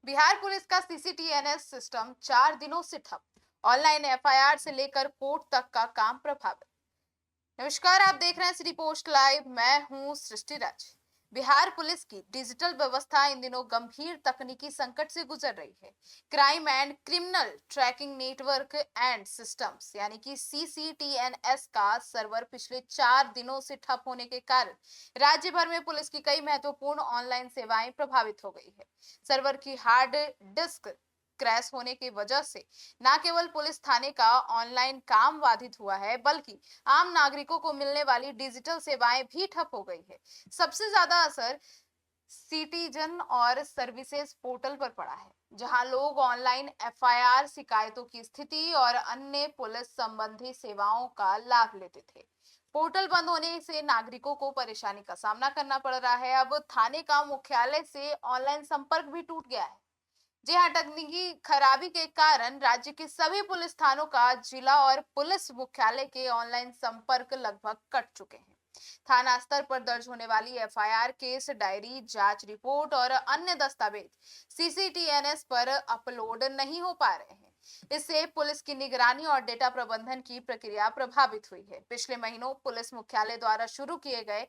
Bihar police का CCTNS system 4 दिनों से ठप। ऑनलाइन एफआईआर से लेकर कोर्ट तक का काम प्रभावित। नमस्कार, आप देख रहे हैं सिटी पोस्ट लाइव। मैं हूं सृष्टि राज। बिहार पुलिस की डिजिटल व्यवस्था इन दिनों गंभीर तकनीकी संकट से गुजर रही है। Crime and criminal tracking network and systems यानी कि सीसीटीएनएस का सर्वर पिछले 4 दिनों से ठप होने के कारण राज्य भर में पुलिस की कई महत्वपूर्ण ऑनलाइन सेवाएं प्रभावित हो गई है। सर्वर की हार्ड डिस्क क्रैश होने की वजह से न केवल पुलिस थाने का ऑनलाइन काम बाधित हुआ है, बल्कि आम नागरिकों को मिलने वाली डिजिटल सेवाएं भी ठप हो गई है। सबसे ज्यादा असर सिटीजन और सर्विसेज पोर्टल पर पड़ा है, जहां लोग ऑनलाइन एफआईआर, शिकायतों की स्थिति और अन्य पुलिस संबंधी सेवाओं का लाभ लेते थे। पोर्टल बंद होने से नागरिकों को परेशानी का सामना करना पड़ रहा है। अब थाने का मुख्यालय से ऑनलाइन संपर्क भी टूट गया है। जी हाँ, तकनीकी खराबी के कारण राज्य के सभी पुलिस थानों का जिला और पुलिस मुख्यालय के ऑनलाइन संपर्क लगभग कट चुके हैं। थाना स्तर पर दर्ज होने वाली एफआईआर, केस डायरी, जांच रिपोर्ट और अन्य दस्तावेज सीसीटीएनएस पर अपलोड नहीं हो पा रहे हैं। इससे पुलिस की निगरानी और डेटा प्रबंधन की प्रक्रिया प्रभावित हुई है। पिछले महीनों पुलिस मुख्यालय द्वारा शुरू किए गए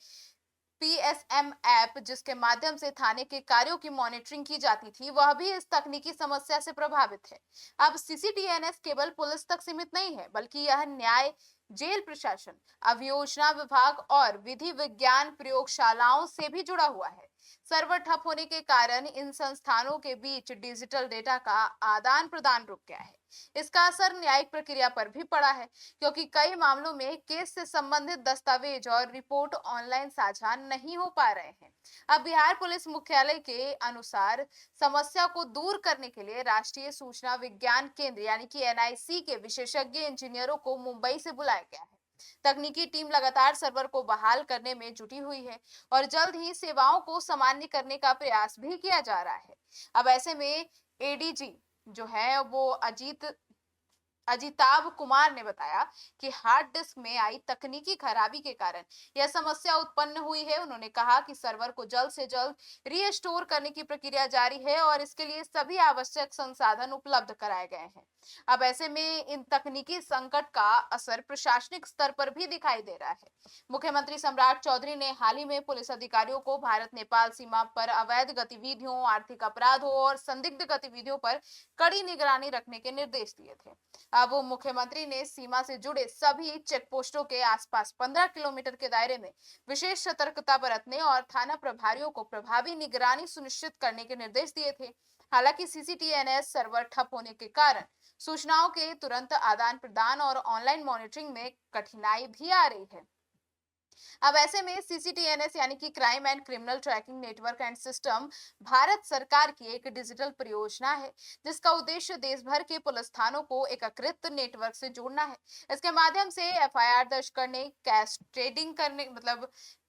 पीएसएम ऐप, जिसके माध्यम से थाने के कार्यों की मॉनिटरिंग की जाती थी, वह भी इस तकनीकी समस्या से प्रभावित है। अब सीसीटीएनएस केवल पुलिस तक सीमित नहीं है, बल्कि यह न्याय, जेल प्रशासन, अभियोजन विभाग और विधि विज्ञान प्रयोगशालाओं से भी जुड़ा हुआ है। सर्वर ठप होने के कारण इन संस्थानों के बीच डिजिटल डेटा का आदान प्रदान रुक गया है। इसका असर न्यायिक प्रक्रिया पर भी पड़ा है, क्योंकि कई मामलों में केस से संबंधित दस्तावेज और रिपोर्ट ऑनलाइन साझा नहीं हो पा रहे हैं। अब बिहार पुलिस मुख्यालय के अनुसार समस्या को दूर करने के लिए राष्ट्रीय सूचना विज्ञान केंद्र यानी कि एनआईसी के विशेषज्ञ इंजीनियरों को मुंबई से बुलाया गया है। तकनीकी टीम लगातार सर्वर को बहाल करने में जुटी हुई है और जल्द ही सेवाओं को सामान्य करने का प्रयास भी किया जा रहा है। अब ऐसे में एडीजी जो है वो अजिताभ कुमार ने बताया कि हार्ड डिस्क में आई तकनीकी खराबी के कारण यह समस्या उत्पन्न हुई है। उन्होंने कहा कि सर्वर को जल्द से जल्द रीस्टोर करने की प्रक्रिया जारी है और इसके लिए सभी आवश्यक संसाधन उपलब्ध कराए गए हैं। अब ऐसे में इन तकनीकी संकट का असर प्रशासनिक स्तर पर भी दिखाई दे रहा है। मुख्यमंत्री सम्राट चौधरी ने हाल ही में पुलिस अधिकारियों को भारत नेपाल सीमा पर अवैध गतिविधियों, आर्थिक अपराधों और संदिग्ध गतिविधियों पर कड़ी निगरानी रखने के निर्देश दिए थे। अब मुख्यमंत्री ने सीमा से जुड़े सभी चेक पोस्टों के आसपास 15 किलोमीटर के दायरे में विशेष सतर्कता बरतने और थाना प्रभारियों को प्रभावी निगरानी सुनिश्चित करने के निर्देश दिए थे। हालांकि सीसीटीएनएस सर्वर ठप होने के कारण सूचनाओं के तुरंत आदान प्रदान और ऑनलाइन मॉनिटरिंग में कठिनाई भी आ रही है। अब ऐसे में सीसीटीएनएस यानी कि crime and criminal tracking network and system Bharat सरकार की एक डिजिटल परियोजना है, जिसका उद्देश्य देश भर के पुलिस थानों को एकीकृत नेटवर्क से जोड़ना है। इसके माध्यम से एफआईआर दर्ज करने, कैश ट्रेडिंग करने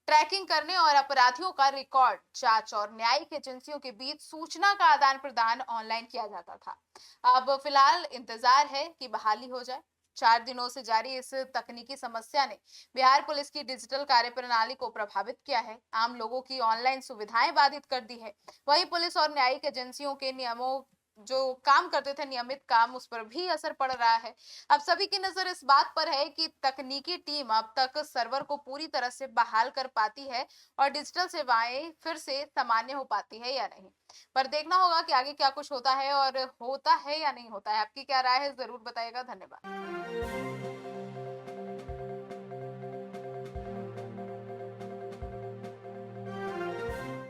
ट्रैकिंग करने और अपराधियों का रिकॉर्ड, जांच और न्यायिक एजेंसियों के बीच सूचना का आदान प्रदान ऑनलाइन किया जाता था। अब फिलहाल इंतजार है कि बहाली हो जाए। 4 दिनों से जारी इस तकनीकी समस्या ने बिहार पुलिस की डिजिटल कार्यप्रणाली को प्रभावित किया है, आम लोगों की ऑनलाइन सुविधाएं बाधित कर दी है। वहीं पुलिस और न्यायिक एजेंसियों के नियमों जो काम करते थे, नियमित काम, उस पर भी असर पड़ रहा है। अब सभी की नजर इस बात पर है कि तकनीकी टीम अब तक सर्वर को पूरी तरह से बहाल कर पाती है और डिजिटल सेवाएं फिर से सामान्य हो पाती है या नहीं। पर देखना होगा कि आगे क्या कुछ होता है और होता है या नहीं होता है। आपकी क्या राय है, जरूर बताइएगा। धन्यवाद।